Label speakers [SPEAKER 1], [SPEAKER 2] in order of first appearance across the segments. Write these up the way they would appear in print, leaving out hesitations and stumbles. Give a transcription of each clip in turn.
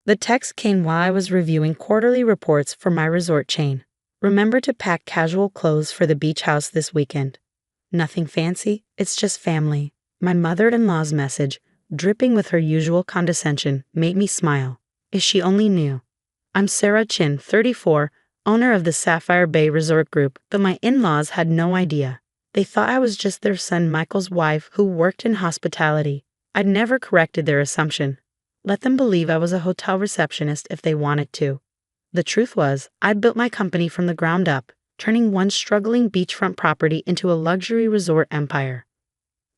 [SPEAKER 1] The text came while I was reviewing quarterly reports for my resort chain. Remember to pack casual clothes for the beach house this weekend. Nothing fancy, it's just family. My mother-in-law's message, dripping with her usual condescension, made me smile. If she only knew. I'm Sarah Chen, 34, owner of the Sapphire Bay Resort Group, but my in-laws had no idea. They thought I was just their son Michael's wife who worked in hospitality. I'd never corrected their assumption. Let them believe I was a hotel receptionist if they wanted to. The truth was, I'd built my company from the ground up, turning one struggling beachfront property into a luxury resort empire.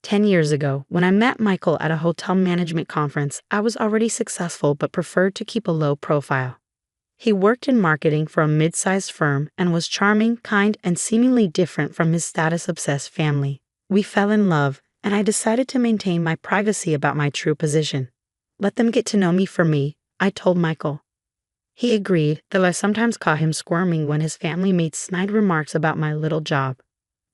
[SPEAKER 1] 10 years ago, when I met Michael at a hotel management conference, I was already successful but preferred to keep a low profile. He worked in marketing for a mid-sized firm and was charming, kind, and seemingly different from his status-obsessed family. We fell in love, and I decided to maintain my privacy about my true position. Let them get to know me for me, I told Michael. He agreed, though I sometimes caught him squirming when his family made snide remarks about my little job.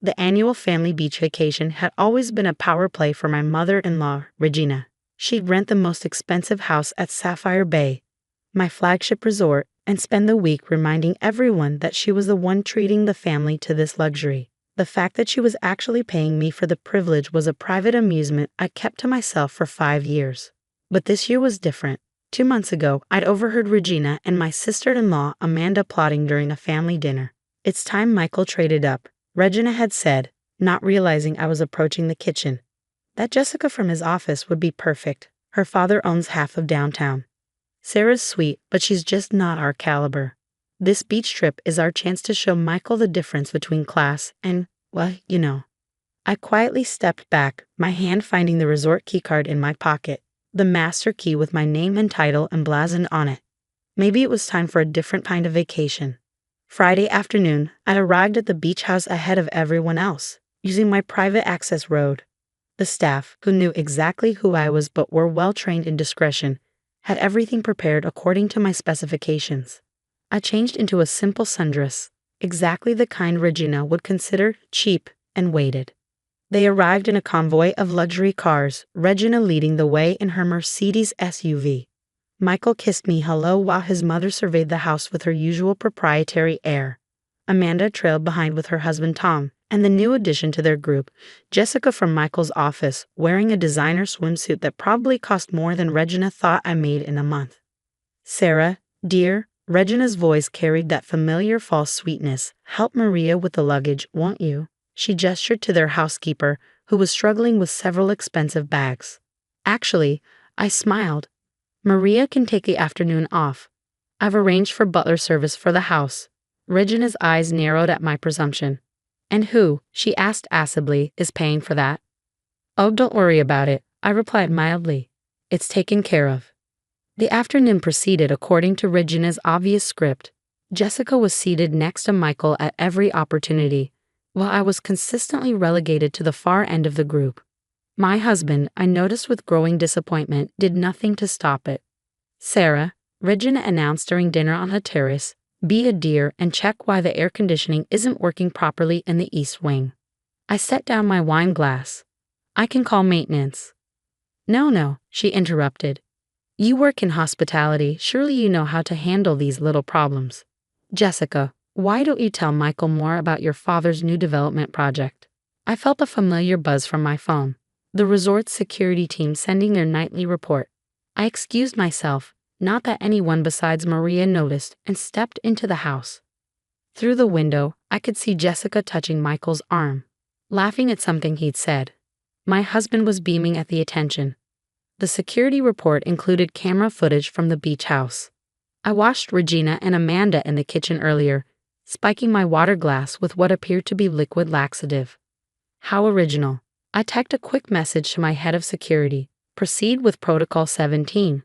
[SPEAKER 1] The annual family beach vacation had always been a power play for my mother-in-law, Regina. She'd rent the most expensive house at Sapphire Bay, my flagship resort, and spend the week reminding everyone that she was the one treating the family to this luxury. The fact that she was actually paying me for the privilege was a private amusement I kept to myself for 5 years. But this year was different. 2 months ago, I'd overheard Regina and my sister-in-law Amanda plotting during a family dinner. It's time Michael traded up, Regina had said, not realizing I was approaching the kitchen. That Jessica from his office would be perfect. Her father owns half of downtown. Sarah's sweet, but she's just not our caliber. This beach trip is our chance to show Michael the difference between class and, well, you know. I quietly stepped back, my hand finding the resort keycard in my pocket. The master key with my name and title emblazoned on it. Maybe it was time for a different kind of vacation. Friday afternoon, I arrived at the beach house ahead of everyone else, using my private access road. The staff, who knew exactly who I was but were well trained in discretion, had everything prepared according to my specifications. I changed into a simple sundress, exactly the kind Regina would consider cheap, and waited. They arrived in a convoy of luxury cars, Regina leading the way in her Mercedes SUV. Michael kissed me hello while his mother surveyed the house with her usual proprietary air. Amanda trailed behind with her husband Tom, and the new addition to their group, Jessica from Michael's office, wearing a designer swimsuit that probably cost more than Regina thought I made in a month. Sarah, dear, Regina's voice carried that familiar false sweetness. Help Maria with the luggage, won't you? She gestured to their housekeeper, who was struggling with several expensive bags. Actually, I smiled. Maria can take the afternoon off. I've arranged for butler service for the house. Regina's eyes narrowed at my presumption. And who, she asked acidly, is paying for that? Oh, don't worry about it, I replied mildly. It's taken care of. The afternoon proceeded according to Regina's obvious script. Jessica was seated next to Michael at every opportunity, while I was consistently relegated to the far end of the group. My husband, I noticed with growing disappointment, did nothing to stop it. Sarah, Regina announced during dinner on the terrace, be a dear and check why the air conditioning isn't working properly in the east wing. I set down my wine glass. I can call maintenance. No, she interrupted. You work in hospitality, surely you know how to handle these little problems. Jessica, why don't you tell Michael more about your father's new development project? I felt a familiar buzz from my phone. The resort's security team sending their nightly report. I excused myself, not that anyone besides Maria noticed, and stepped into the house. Through the window, I could see Jessica touching Michael's arm, laughing at something he'd said. My husband was beaming at the attention. The security report included camera footage from the beach house. I watched Regina and Amanda in the kitchen earlier, spiking my water glass with what appeared to be liquid laxative. How original. I typed a quick message to my head of security. Proceed with Protocol 17.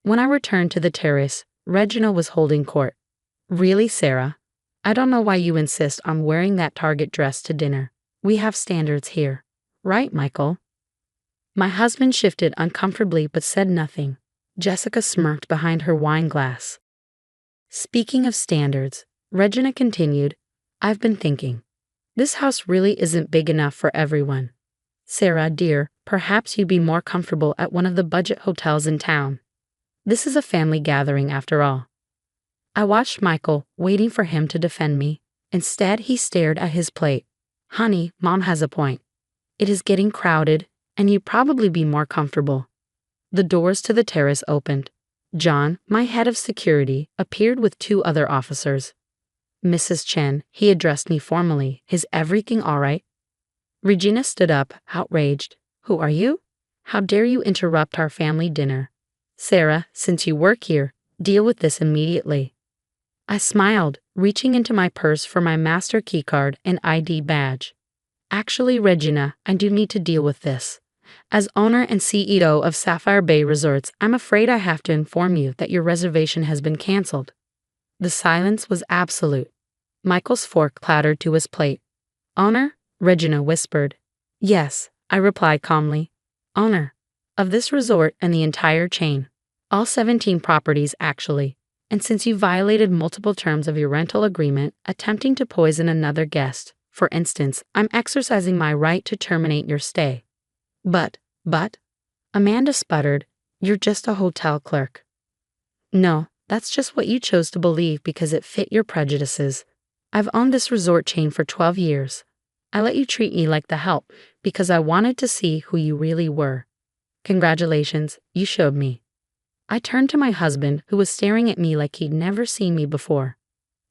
[SPEAKER 1] When I returned to the terrace, Regina was holding court. Really, Sarah? I don't know why you insist on wearing that Target dress to dinner. We have standards here. Right, Michael? My husband shifted uncomfortably but said nothing. Jessica smirked behind her wine glass. Speaking of standards, Regina continued, I've been thinking. This house really isn't big enough for everyone. Sarah, dear, perhaps you'd be more comfortable at one of the budget hotels in town. This is a family gathering after all. I watched Michael, waiting for him to defend me. Instead, he stared at his plate. Honey, Mom has a point. It is getting crowded, and you'd probably be more comfortable. The doors to the terrace opened. John, my head of security, appeared with two other officers. Mrs. Chen, he addressed me formally. Is everything all right? Regina stood up, outraged. Who are you? How dare you interrupt our family dinner? Sarah, since you work here, deal with this immediately. I smiled, reaching into my purse for my master keycard and ID badge. Actually, Regina, I do need to deal with this. As owner and CEO of Sapphire Bay Resorts, I'm afraid I have to inform you that your reservation has been canceled. The silence was absolute. Michael's fork clattered to his plate. Owner? Regina whispered. Yes, I replied calmly. Owner. Of this resort and the entire chain. All 17 properties, actually. And since you violated multiple terms of your rental agreement, attempting to poison another guest, for instance, I'm exercising my right to terminate your stay. But, Amanda sputtered, you're just a hotel clerk. No, that's just what you chose to believe because it fit your prejudices. I've owned this resort chain for 12 years. I let you treat me like the help because I wanted to see who you really were. Congratulations, you showed me. I turned to my husband, who was staring at me like he'd never seen me before.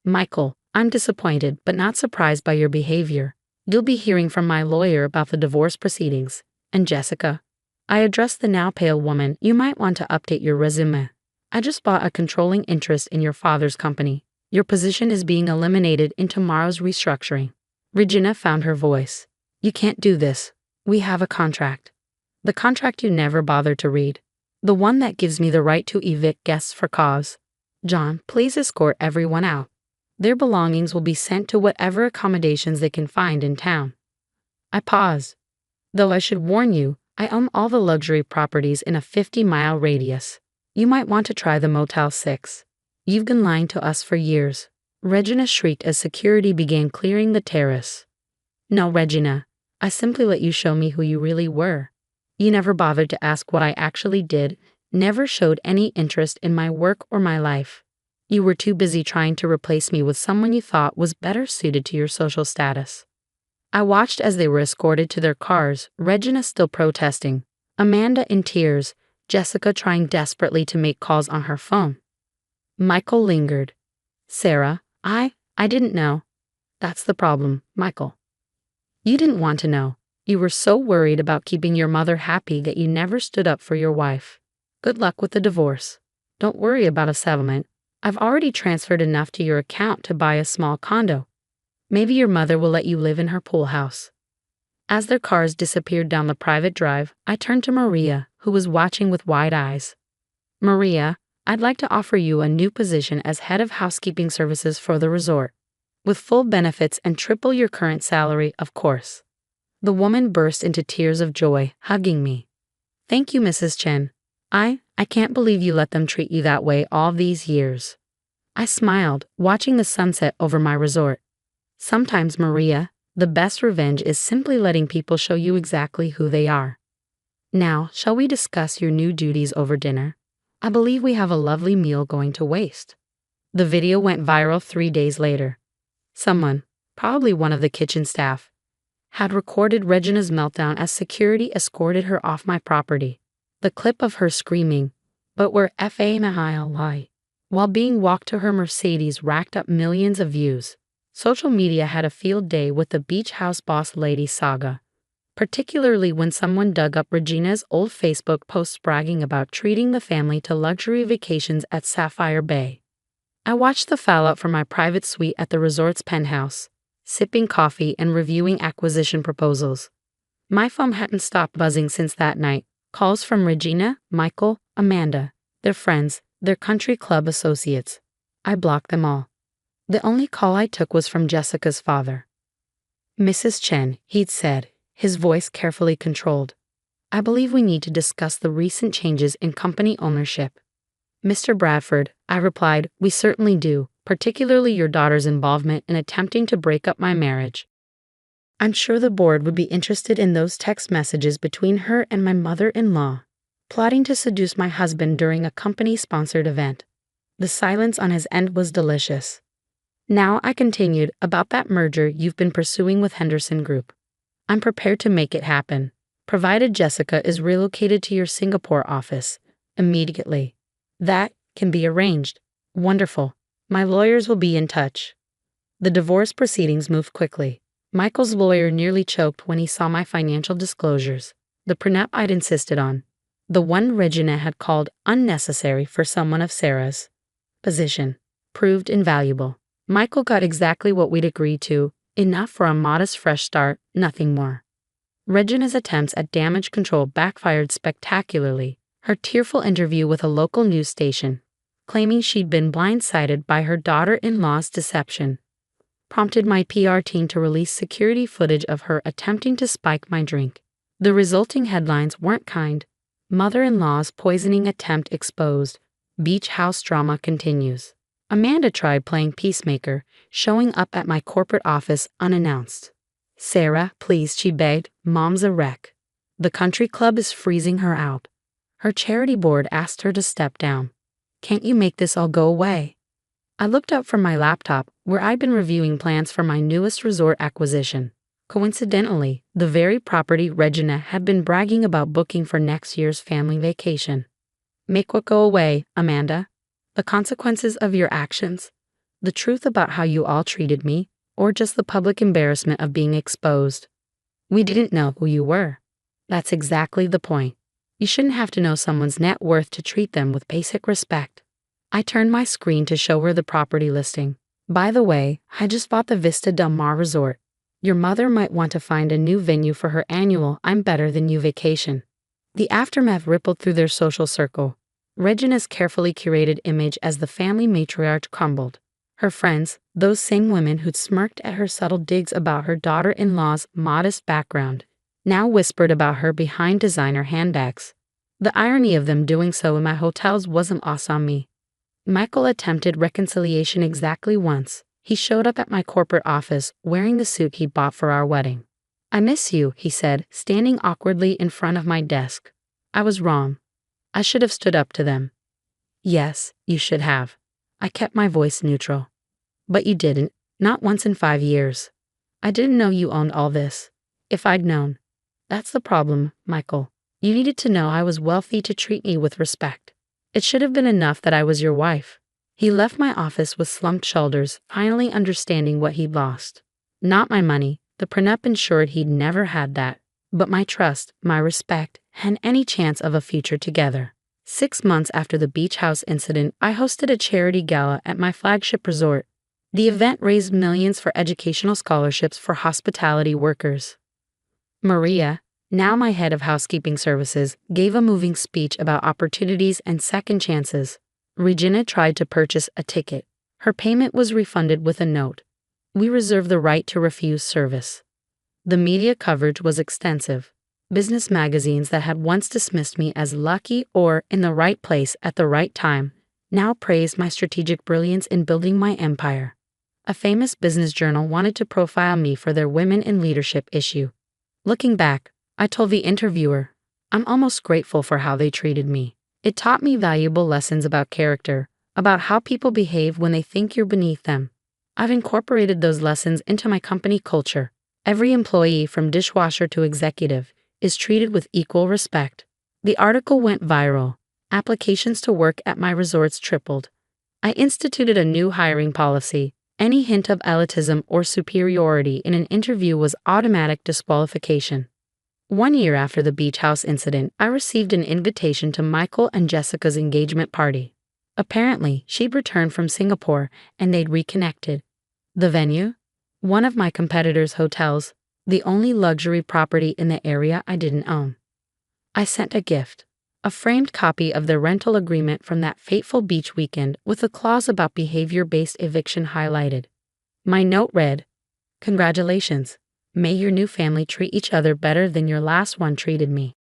[SPEAKER 1] Michael, I'm disappointed but not surprised by your behavior. You'll be hearing from my lawyer about the divorce proceedings. And Jessica, I addressed the now pale woman, you might want to update your resume. I just bought a controlling interest in your father's company. Your position is being eliminated in tomorrow's restructuring. Regina found her voice. You can't do this. We have a contract. The contract you never bothered to read. The one that gives me the right to evict guests for cause. John, please escort everyone out. Their belongings will be sent to whatever accommodations they can find in town. I paused. Though I should warn you, I own all the luxury properties in a 50-mile radius. You might want to try the Motel 6. You've been lying to us for years. Regina shrieked as security began clearing the terrace. No, Regina. I simply let you show me who you really were. You never bothered to ask what I actually did, never showed any interest in my work or my life. You were too busy trying to replace me with someone you thought was better suited to your social status. I watched as they were escorted to their cars, Regina still protesting, Amanda in tears, Jessica trying desperately to make calls on her phone. Michael lingered. Sarah, I didn't know. That's the problem, Michael. You didn't want to know. You were so worried about keeping your mother happy that you never stood up for your wife. Good luck with the divorce. Don't worry about a settlement. I've already transferred enough to your account to buy a small condo. Maybe your mother will let you live in her pool house. As their cars disappeared down the private drive, I turned to Maria, who was watching with wide eyes. Maria, I'd like to offer you a new position as head of housekeeping services for the resort. With full benefits and triple your current salary, of course. The woman burst into tears of joy, hugging me. Thank you, Mrs. Chen. I can't believe you let them treat you that way all these years. I smiled, watching the sunset over my resort. Sometimes, Maria, the best revenge is simply letting people show you exactly who they are. Now, shall we discuss your new duties over dinner? I believe we have a lovely meal going to waste. The video went viral 3 days later. Someone, probably one of the kitchen staff, had recorded Regina's meltdown as security escorted her off my property. The clip of her screaming, "But we're FAMILI," while being walked to her Mercedes racked up millions of views. Social media had a field day with the beach house boss lady saga, particularly when someone dug up Regina's old Facebook posts bragging about treating the family to luxury vacations at Sapphire Bay. I watched the fallout from my private suite at the resort's penthouse, sipping coffee and reviewing acquisition proposals. My phone hadn't stopped buzzing since that night. Calls from Regina, Michael, Amanda, their friends, their country club associates. I blocked them all. The only call I took was from Jessica's father. Mrs. Chen, he'd said, his voice carefully controlled. I believe we need to discuss the recent changes in company ownership. Mr. Bradford, I replied, we certainly do, particularly your daughter's involvement in attempting to break up my marriage. I'm sure the board would be interested in those text messages between her and my mother-in-law. plotting to seduce my husband during a company-sponsored event. The silence on his end was delicious. Now I continued about that merger you've been pursuing with Henderson Group. I'm prepared to make it happen, provided Jessica is relocated to your Singapore office immediately. That can be arranged. Wonderful. My lawyers will be in touch. The divorce proceedings moved quickly. Michael's lawyer nearly choked when he saw my financial disclosures. The prenup I'd insisted on, the one Regina had called unnecessary for someone of Sarah's position, proved invaluable. Michael got exactly what we'd agreed to, enough for a modest fresh start, nothing more. Regina's attempts at damage control backfired spectacularly. Her tearful interview with a local news station, claiming she'd been blindsided by her daughter-in-law's deception, prompted my PR team to release security footage of her attempting to spike my drink. The resulting headlines weren't kind. Mother-in-law's poisoning attempt exposed. Beach house drama continues. Amanda tried playing peacemaker, showing up at my corporate office unannounced. Sarah, please, she begged, Mom's a wreck. The country club is freezing her out. Her charity board asked her to step down. Can't you make this all go away? I looked up from my laptop, where I'd been reviewing plans for my newest resort acquisition. Coincidentally, the very property Regina had been bragging about booking for next year's family vacation. Make what go away, Amanda? The consequences of your actions? The truth about how you all treated me? Or just the public embarrassment of being exposed? We didn't know who you were. That's exactly the point. You shouldn't have to know someone's net worth to treat them with basic respect. I turned my screen to show her the property listing. By the way, I just bought the Vista Del Mar Resort. Your mother might want to find a new venue for her annual I'm Better Than You vacation. The aftermath rippled through their social circle. Regina's carefully curated image as the family matriarch crumbled. Her friends, those same women who'd smirked at her subtle digs about her daughter-in-law's modest background, now whispered about her behind designer handbags. The irony of them doing so in my hotels wasn't lost on me. Michael attempted reconciliation exactly once. He showed up at my corporate office wearing the suit he bought for our wedding. I miss you, he said, standing awkwardly in front of my desk. I was wrong. I should have stood up to them. Yes, you should have. I kept my voice neutral. But you didn't, not once in 5 years. I didn't know you owned all this. If I'd known. That's the problem, Michael. You needed to know I was wealthy to treat me with respect. It should have been enough that I was your wife. He left my office with slumped shoulders, finally understanding what he'd lost. Not my money. The prenup ensured he'd never had that. But my trust, my respect, and any chance of a future together. 6 months after the beach house incident, I hosted a charity gala at my flagship resort. The event raised millions for educational scholarships for hospitality workers. Maria, now my head of housekeeping services, gave a moving speech about opportunities and second chances. Regina tried to purchase a ticket. Her payment was refunded with a note. We reserve the right to refuse service. The media coverage was extensive. Business magazines that had once dismissed me as lucky or in the right place at the right time now praised my strategic brilliance in building my empire. A famous business journal wanted to profile me for their Women in Leadership issue. Looking back, I told the interviewer, I'm almost grateful for how they treated me. It taught me valuable lessons about character, about how people behave when they think you're beneath them. I've incorporated those lessons into my company culture. Every employee, from dishwasher to executive, is treated with equal respect. The article went viral. Applications to work at my resorts tripled. I instituted a new hiring policy. Any hint of elitism or superiority in an interview was automatic disqualification. 1 year after the beach house incident, I received an invitation to Michael and Jessica's engagement party. Apparently, she'd returned from Singapore and they'd reconnected. The venue? One of my competitors' hotels, the only luxury property in the area I didn't own. I sent a gift, a framed copy of the rental agreement from that fateful beach weekend with a clause about behavior-based eviction highlighted. My note read, "Congratulations. May your new family treat each other better than your last one treated me."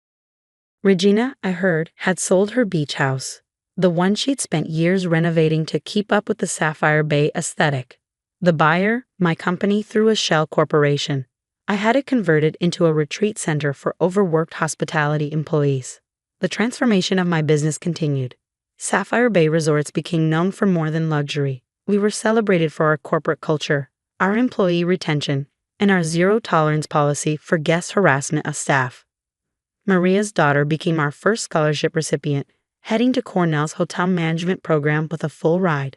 [SPEAKER 1] Regina, I heard, had sold her beach house, the one she'd spent years renovating to keep up with the Sapphire Bay aesthetic. The buyer, my company, through a shell corporation. I had it converted into a retreat center for overworked hospitality employees. The transformation of my business continued. Sapphire Bay Resorts became known for more than luxury. We were celebrated for our corporate culture, our employee retention, and our zero-tolerance policy for guest harassment of staff. Maria's daughter became our first scholarship recipient, heading to Cornell's hotel management program with a full ride.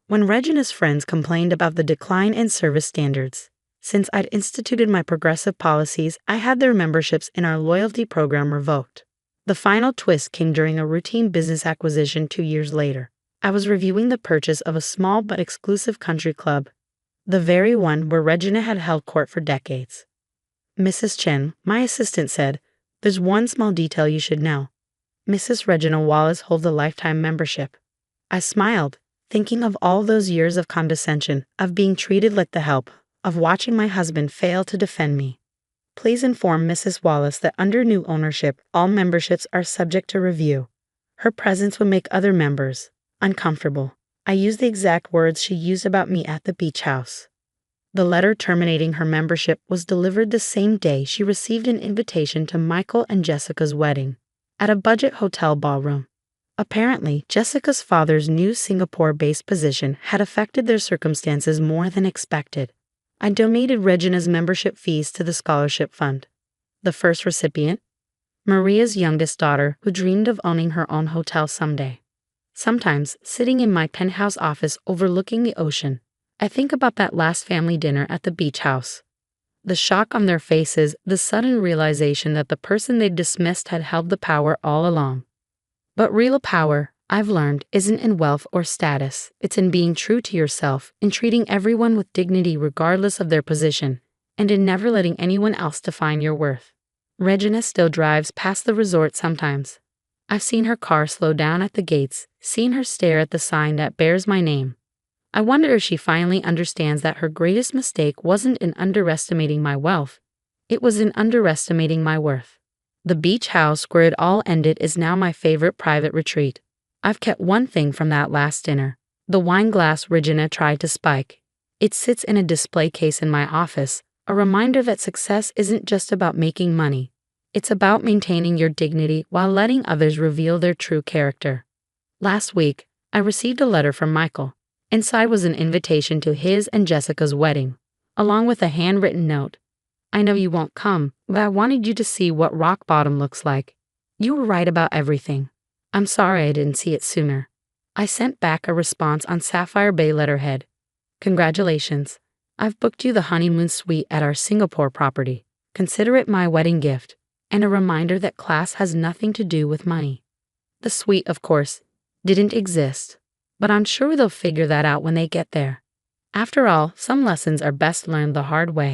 [SPEAKER 1] When Regina's friends complained about the decline in service standards, since I'd instituted my progressive policies, I had their memberships in our loyalty program revoked. The final twist came during a routine business acquisition 2 years later. I was reviewing the purchase of a small but exclusive country club, the very one where Regina had held court for decades. Mrs. Chen, my assistant, said, "There's one small detail you should know. Mrs. Regina Wallace holds a lifetime membership." I smiled, thinking of all those years of condescension, of being treated like the help, of watching my husband fail to defend me. "Please inform Mrs. Wallace that under new ownership, all memberships are subject to review. Her presence would make other members uncomfortable." I used the exact words she used about me at the beach house. The letter terminating her membership was delivered the same day she received an invitation to Michael and Jessica's wedding, at a budget hotel ballroom. Apparently, Jessica's father's new Singapore-based position had affected their circumstances more than expected. I donated Regina's membership fees to the scholarship fund. The first recipient? Maria's youngest daughter, who dreamed of owning her own hotel someday. Sometimes, sitting in my penthouse office overlooking the ocean, I think about that last family dinner at the beach house. The shock on their faces, the sudden realization that the person they dismissed had held the power all along. But real power, I've learned, isn't in wealth or status. It's in being true to yourself, in treating everyone with dignity regardless of their position, and in never letting anyone else define your worth. Regina still drives past the resort sometimes. I've seen her car slow down at the gates, seen her stare at the sign that bears my name. I wonder if she finally understands that her greatest mistake wasn't in underestimating my wealth. It was in underestimating my worth. The beach house where it all ended is now my favorite private retreat. I've kept one thing from that last dinner: the wine glass Regina tried to spike. It sits in a display case in my office, a reminder that success isn't just about making money. It's about maintaining your dignity while letting others reveal their true character. Last week, I received a letter from Michael. Inside was an invitation to his and Jessica's wedding, along with a handwritten note. "I know you won't come, but I wanted you to see what rock bottom looks like. You were right about everything. I'm sorry I didn't see it sooner." I sent back a response on Sapphire Bay letterhead. "Congratulations. I've booked you the honeymoon suite at our Singapore property. Consider it my wedding gift, and a reminder that class has nothing to do with money." The suite, of course, didn't exist, but I'm sure they'll figure that out when they get there. After all, some lessons are best learned the hard way.